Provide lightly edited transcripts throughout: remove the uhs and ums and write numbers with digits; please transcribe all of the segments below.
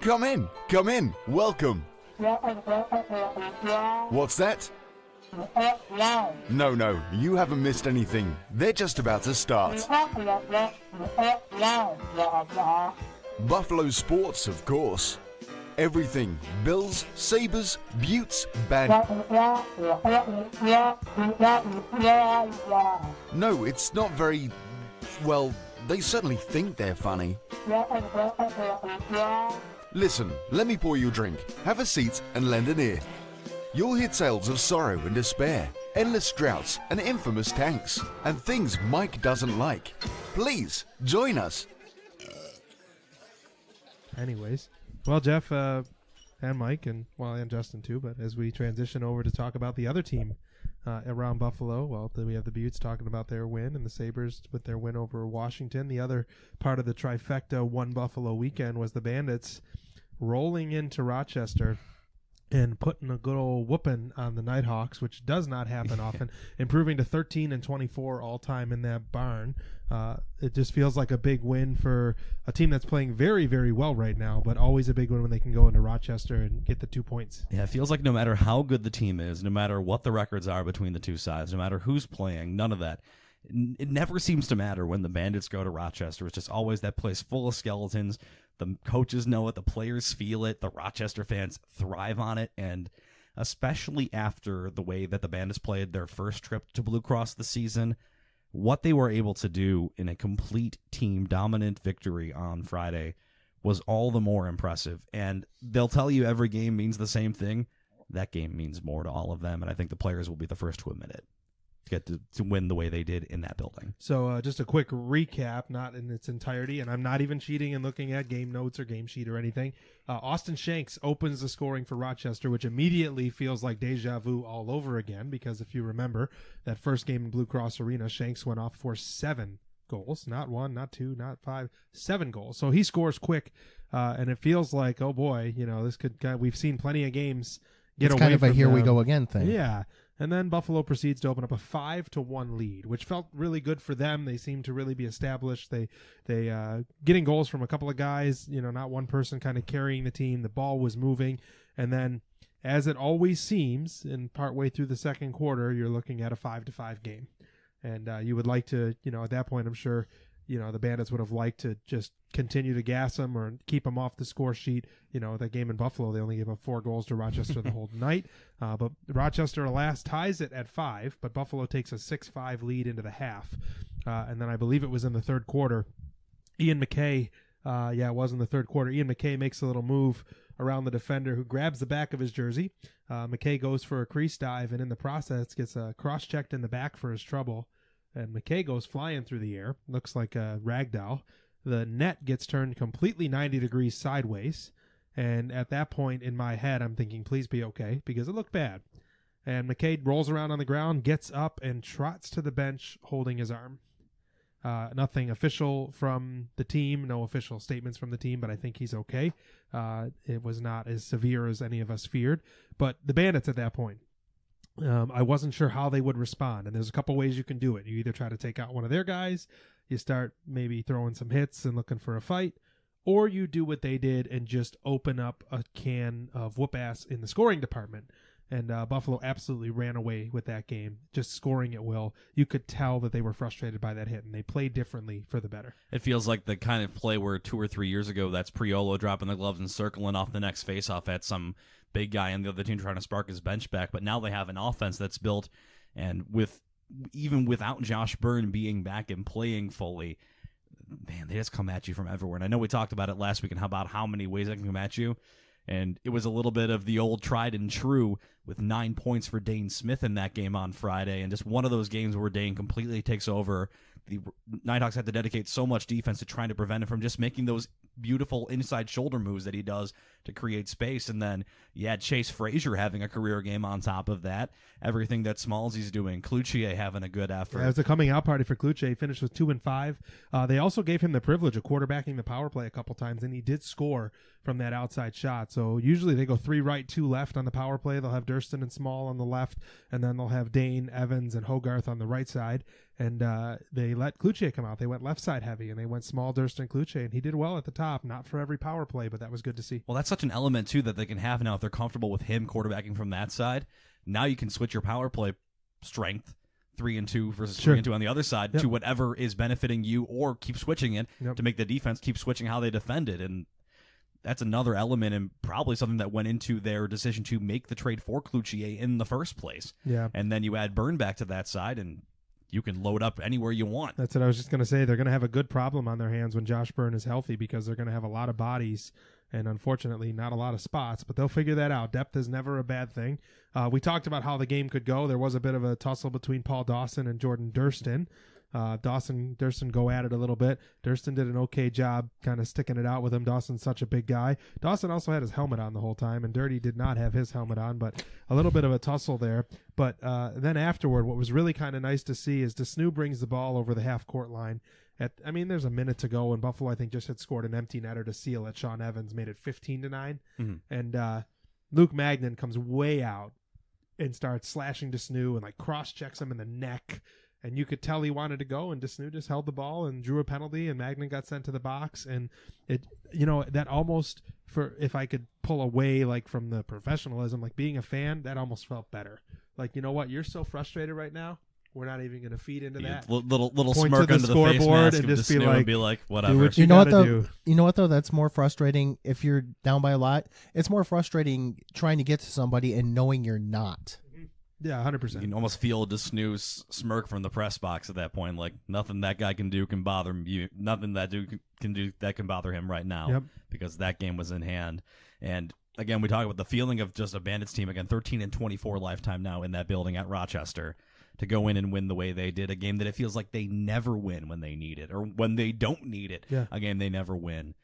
Come in, welcome. What's that? No, you haven't missed anything. They're just about to start. Buffalo sports, of course. Everything. Bills, Sabres, Buttes, No, it's not very... Well, they certainly think they're funny. Listen, let me pour you a drink. Have a seat and lend an ear. You'll hear tales of sorrow and despair, endless droughts and infamous tanks, and things Mike doesn't like. Please, join us. Anyways, well, Jeff and Mike, and Justin too, but as we transition over to talk about the other team around Buffalo, well, we have the Buttes talking about their win and the Sabres with their win over Washington. The other part of the trifecta one Buffalo weekend was the Bandits rolling into Rochester and putting a good old whooping on the Nighthawks, which does not happen often, improving to 13-24 all-time in that barn. It just feels like a big win for a team that's playing very, very well right now, but always a big win when they can go into Rochester and get the 2 points. Yeah, it feels like no matter how good the team is, no matter what the records are between the two sides, no matter who's playing, none of that. It never seems to matter when the Bandits go to Rochester. It's just always that place full of skeletons. The coaches know it. The players feel it. The Rochester fans thrive on it. And especially after the way that the Bandits played their first trip to Blue Cross this season, what they were able to do in a complete team dominant victory on Friday was all the more impressive. And they'll tell you every game means the same thing. That game means more to all of them. And I think the players will be the first to admit it. Get to win the way they did in that building. So just a quick recap, not in its entirety, and I'm not even cheating and looking at game notes or game sheet or anything. Austin Shanks opens the scoring for Rochester, which immediately feels like deja vu all over again, because if you remember that first game in Blue Cross Arena, Shanks went off for 7 goals, not 1, not 2, not 5, 7 goals. So he scores quick, and it feels like, oh boy, this could. We've seen plenty of games get away from It's kind of a here we go again thing. Yeah. And then Buffalo proceeds to open up a 5-1 lead, which felt really good for them. They seemed to really be established. They getting goals from a couple of guys, not one person kind of carrying the team. The ball was moving. And then, as it always seems, in partway through the second quarter, you're looking at a 5-5 game. And you would like to, at that point, I'm sure, the Bandits would have liked to just continue to gas them or keep them off the score sheet. That game in Buffalo, they only gave up 4 goals to Rochester the whole night. But Rochester last ties it at 5, but Buffalo takes a 6-5 lead into the half. And then I believe it was in the third quarter. Ian McKay, it was in the third quarter. Ian McKay makes a little move around the defender who grabs the back of his jersey. McKay goes for a crease dive and in the process gets cross-checked in the back for his trouble. And McKay goes flying through the air. Looks like a ragdoll. The net gets turned completely 90 degrees sideways. And at that point in my head, I'm thinking, please be okay, because it looked bad. And McKay rolls around on the ground, gets up, and trots to the bench holding his arm. Nothing official from the team, no official statements from the team, but I think he's okay. It was not as severe as any of us feared. But the Bandits at that point, I wasn't sure how they would respond, and there's a couple ways you can do it. You either try to take out one of their guys, you start maybe throwing some hits and looking for a fight, or you do what they did and just open up a can of whoop-ass in the scoring department. And Buffalo absolutely ran away with that game, just scoring at will. You could tell that they were frustrated by that hit, and they played differently for the better. It feels like the kind of play where 2 or 3 years ago, that's Priolo dropping the gloves and circling off the next faceoff at some big guy on the other team trying to spark his bench back. But now they have an offense that's built, and even without Josh Byrne being back and playing fully, man, they just come at you from everywhere. And I know we talked about it last week and about how many ways they can come at you. And it was a little bit of the old tried and true with 9 points for Dane Smith in that game on Friday. And just one of those games where Dane completely takes over. The Nighthawks had to dedicate so much defense to trying to prevent him from just making those beautiful inside shoulder moves that he does to create space. And then you had Chase Frazier having a career game on top of that. Everything that Smallsy's doing. Cloutier having a good effort. Yeah, it was a coming out party for Cloutier. He finished with 2 and 5. They also gave him the privilege of quarterbacking the power play a couple times, and he did score from that outside shot. So usually they go 3 right, 2 left on the power play. They'll have Durston and Small on the left, and then they'll have Dane, Evans, and Hogarth on the right side. and they let Cloutier come out. They went left side heavy, and they went small Durston Cloutier, and he did well at the top. Not for every power play, but that was good to see. Well, that's such an element, too, that they can have now if they're comfortable with him quarterbacking from that side. Now you can switch your power play strength, 3-2 versus 3-2 on the other side, to whatever is benefiting you, or keep switching it to make the defense keep switching how they defend it. And that's another element and probably something that went into their decision to make the trade for Cloutier in the first place. Yeah. And then you add Byrne back to that side, and you can load up anywhere you want. That's what I was just going to say. They're going to have a good problem on their hands when Josh Byrne is healthy, because they're going to have a lot of bodies and, unfortunately, not a lot of spots. But they'll figure that out. Depth is never a bad thing. We talked about how the game could go. There was a bit of a tussle between Paul Dawson and Jordan Durston. Durston go at it a little bit. Durston did an okay job kind of sticking it out with him. Dawson's such a big guy. Dawson also had his helmet on the whole time, and Dirty did not have his helmet on, but a little bit of a tussle there. But then afterward, what was really kind of nice to see is DeSnoo brings the ball over the half-court line. There's a minute to go, and Buffalo, I think, just had scored an empty netter to seal it. Sean Evans made it 15-9. And Luke Magnan comes way out and starts slashing DeSnoo and, cross-checks him in the neck. And you could tell he wanted to go, and DeSnoo just held the ball and drew a penalty, and Magnan got sent to the box. And that almost, if I could pull away from the professionalism, being a fan, that almost felt better. You know what? You're so frustrated right now. We're not even going to feed into that. Little Point smirk to under the face scoreboard mask and of just be DeSnoo and be like, whatever. Do what You know what though? do. You know what though? That's more frustrating if you're down by a lot. It's more frustrating trying to get to somebody and knowing you're not. Yeah, 100%. You can almost feel DeSnoo's smirk from the press box at that point. Nothing that guy can do can bother you. Nothing that dude can do that can bother him right now, because that game was in hand. And again, we talk about the feeling of just a Bandits team, again, 13-24 lifetime now in that building at Rochester, to go in and win the way they did, a game that it feels like they never win when they need it, or when they don't need it, a game they never win.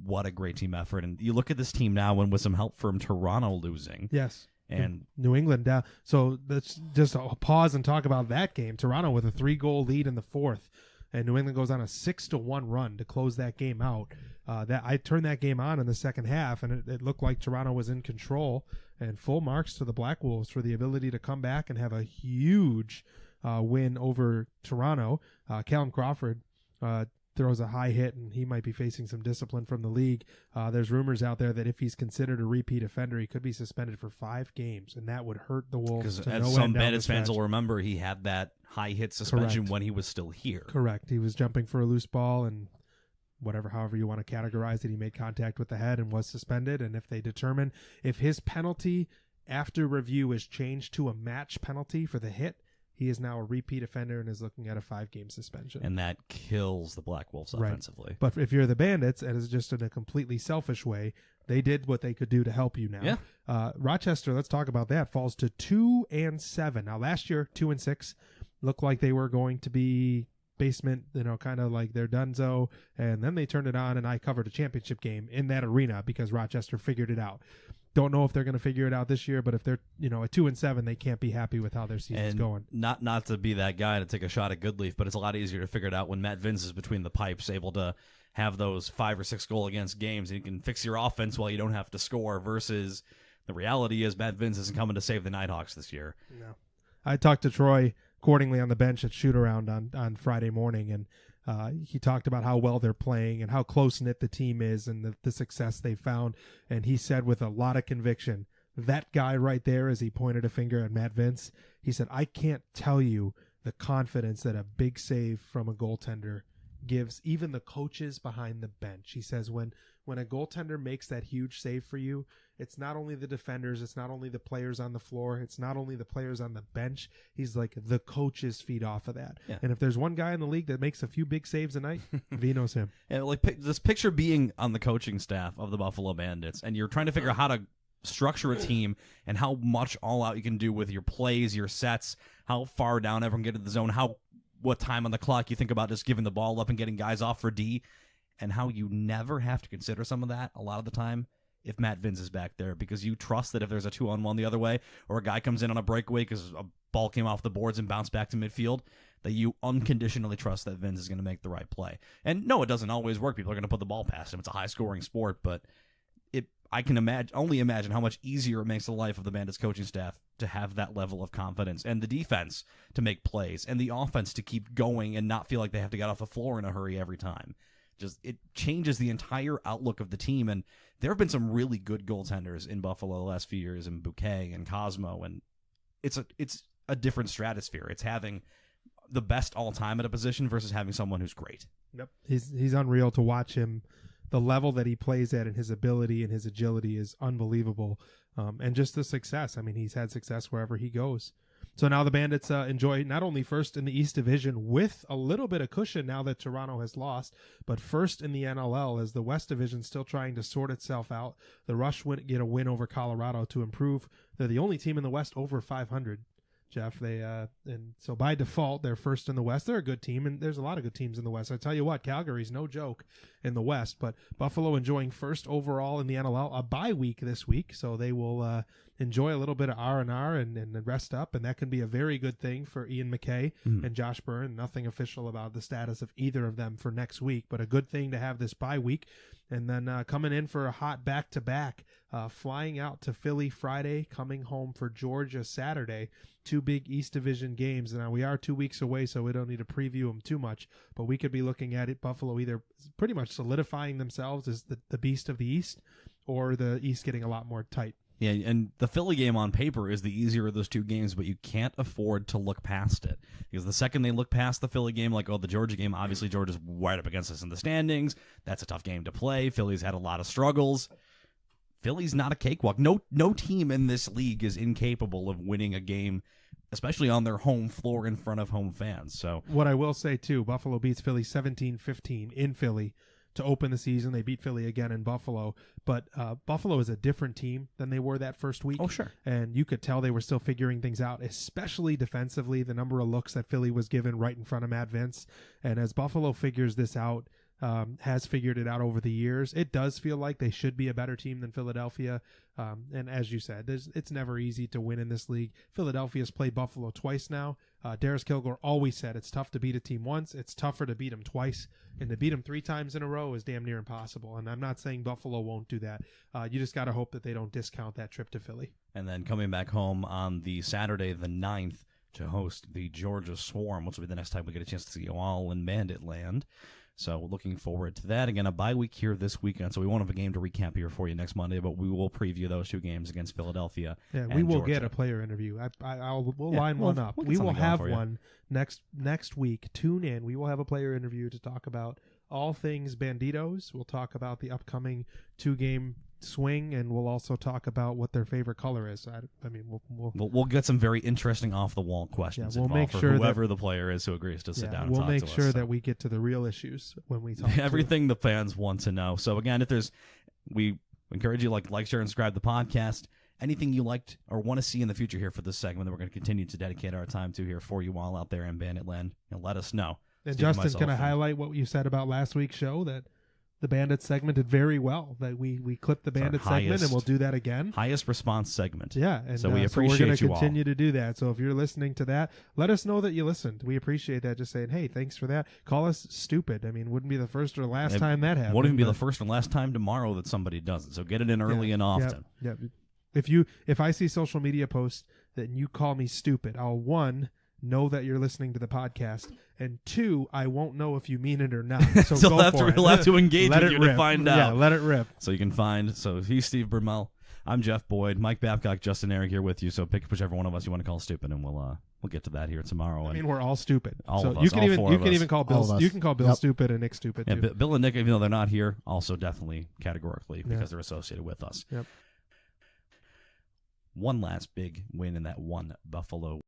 What a great team effort. And you look at this team now, and with some help from Toronto losing. Yes. And New England down. So let's just pause and talk about that game. Toronto with a 3-goal lead in the fourth, and New England goes on a 6-1 run to close that game out. That I turned that game on in the second half, and it looked like Toronto was in control. And full marks to the Black Wolves for the ability to come back and have a huge win over Toronto. Callum Crawford throws a high hit, and he might be facing some discipline from the league. There's rumors out there that if he's considered a repeat offender, he could be suspended for 5 games, and that would hurt the Wolves. Because as some Bandits fans will remember, he had that high hit suspension when he was still here. Correct. He was jumping for a loose ball, and however you want to categorize it, he made contact with the head and was suspended. And if they determine if his penalty after review is changed to a match penalty for the hit, he is now a repeat offender and is looking at a 5-game suspension. And that kills the Black Wolves offensively. But if you're the Bandits, and it's just in a completely selfish way, they did what they could do to help you now. Yeah. Rochester, let's talk about that, falls to 2-7. Now, last year, 2-6, looked like they were going to be basement, kind of like they're donezo, and then they turned it on, and I covered a championship game in that arena because Rochester figured it out. Don't know if they're going to figure it out this year, but if they're, at 2-7, they can't be happy with how their season's going. Not to be that guy to take a shot at Goodleaf, but it's a lot easier to figure it out when Matt Vince is between the pipes, able to have those 5 or 6 goal against games, and you can fix your offense while you don't have to score, versus the reality is Matt Vince isn't coming to save the Nighthawks this year. No. I talked to Troy Cordingly on the bench at shoot-around on Friday morning, and he talked about how well they're playing and how close-knit the team is and the success they found. And he said with a lot of conviction, that guy right there, as he pointed a finger at Matt Vince, he said, I can't tell you the confidence that a big save from a goaltender gives even the coaches behind the bench. He says when a goaltender makes that huge save for you, it's not only the defenders, it's not only the players on the floor, it's not only the players on the bench. He's like, the coaches feed off of that. Yeah. And if there's one guy in the league that makes a few big saves a night, Vino's him. And this picture being on the coaching staff of the Buffalo Bandits, and you're trying to figure out how to structure a team and how much all out you can do with your plays, your sets, how far down everyone get in the zone, what time on the clock you think about just giving the ball up and getting guys off for D, and how you never have to consider some of that a lot of the time if Matt Vince is back there, because you trust that if there's a 2-on-1 the other way, or a guy comes in on a breakaway because a ball came off the boards and bounced back to midfield, that you unconditionally trust that Vince is going to make the right play. And no, it doesn't always work. People are going to put the ball past him. It's a high-scoring sport, but I can only imagine how much easier it makes the life of the Bandits coaching staff to have that level of confidence, and the defense to make plays, and the offense to keep going and not feel like they have to get off the floor in a hurry every time. Just it changes the entire outlook of the team, and there have been some really good goaltenders in Buffalo the last few years, in Bouquet and Cosmo, and it's a different stratosphere. It's having the best all time at a position versus having someone who's great. Yep, he's unreal to watch him. The level that he plays at and his ability and his agility is unbelievable. And just the success. I mean, he's had success wherever he goes. So now the Bandits enjoy not only first in the East Division with a little bit of cushion now that Toronto has lost, but first in the NLL as the West Division still trying to sort itself out. The Rush get a win over Colorado to improve. They're the only team in the West over 500. Jeff, and so by default they're first in the West. They're a good team, and there's a lot of good teams in the West. I tell you what, Calgary's no joke in the West, but Buffalo enjoying first overall in the NLL, a bye week this week, so they will enjoy a little bit of R&R and rest up, and that can be a very good thing for Ian McKay and Josh Byrne. Nothing official about the status of either of them for next week, but a good thing to have this bye week. And then coming in for a hot back-to-back, flying out to Philly Friday, coming home for Georgia Saturday. Two big East Division games. Now, we are 2 weeks away, so we don't need to preview them too much, but we could be looking at it, Buffalo either pretty much solidifying themselves as the beast of the East, or the East getting a lot more tight. Yeah, and the Philly game on paper is the easier of those two games, but you can't afford to look past it. Because the second they look past the Philly game, like, oh, the Georgia game, obviously Georgia's right up against us in the standings. That's a tough game to play. Philly's had a lot of struggles. Philly's not a cakewalk. No team in this league is incapable of winning a game, especially on their home floor in front of home fans. So what I will say, too, Buffalo beats Philly 17-15 in Philly to open the season. They beat Philly again in Buffalo, but Buffalo is a different team than they were that first week. Oh, sure. And you could tell they were still figuring things out, especially defensively, the number of looks that Philly was given right in front of Matt Vince. And as Buffalo figures this out, has figured it out over the years, it does feel like they should be a better team than Philadelphia. And as you said, it's never easy to win in this league. Philadelphia's played Buffalo twice now. Darius Kilgore always said it's tough to beat a team once. It's tougher to beat them twice. And to beat them 3 times in a row is damn near impossible. And I'm not saying Buffalo won't do that. You just got to hope that they don't discount that trip to Philly. And then coming back home on the Saturday, the 9th, to host the Georgia Swarm, which will be the next time we get a chance to see you all in Bandit Land. So looking forward to that. Again, a bye week here this weekend, so we won't have a game to recap here for you next Monday, but we will preview those 2 games against Philadelphia. Yeah, and we will Georgia. get a player interview. We'll line one up. We will have one next week. Tune in. We will have a player interview to talk about all things Banditos. We'll talk about the upcoming 2-game swing, and we'll also talk about what their favorite color is. I mean, we'll get some very interesting off the wall questions. Yeah, we'll make for sure whoever the player is who agrees to sit down. And we'll talk make to sure us, that we get to the real issues when we talk. Everything the fans want to know. So again, we encourage you to like, share, and subscribe to the podcast. Anything you liked or want to see in the future here for this segment that we're going to continue to dedicate our time to here for you all out there in Bandit Land, let us know. And Justin, can I highlight what you said about last week's show, that the Bandits segment did very well, that we clipped the Bandits segment, and we'll do that again. Highest response segment. Yeah. And so we appreciate we're going to you continue all. to do that. So if you're listening to that, let us know that you listened. We appreciate that. Just saying, hey, thanks for that. Call us stupid. I mean, wouldn't be the first or last time that happened. Won't even be the first and last time tomorrow that somebody does it. So get it in early and often. Yeah. If I see social media posts that you call me stupid, I'll, 1, know that you're listening to the podcast, and 2, I won't know if you mean it or not. So so go for it. We'll have to engage with you to find out. Yeah, let it rip. So you can find. So he's Steve Bermel. I'm Jeff Boyd. Mike Babcock, Justin Eric here with you. So pick whichever one of us you want to call stupid, and we'll get to that here tomorrow. I mean, we're all stupid. All so of us. You can all even call Bill. You can call Bill Yep. stupid and Nick stupid Yeah, too. Bill and Nick, even though they're not here, also definitely categorically because they're associated with us. Yep. One last big win in that one Buffalo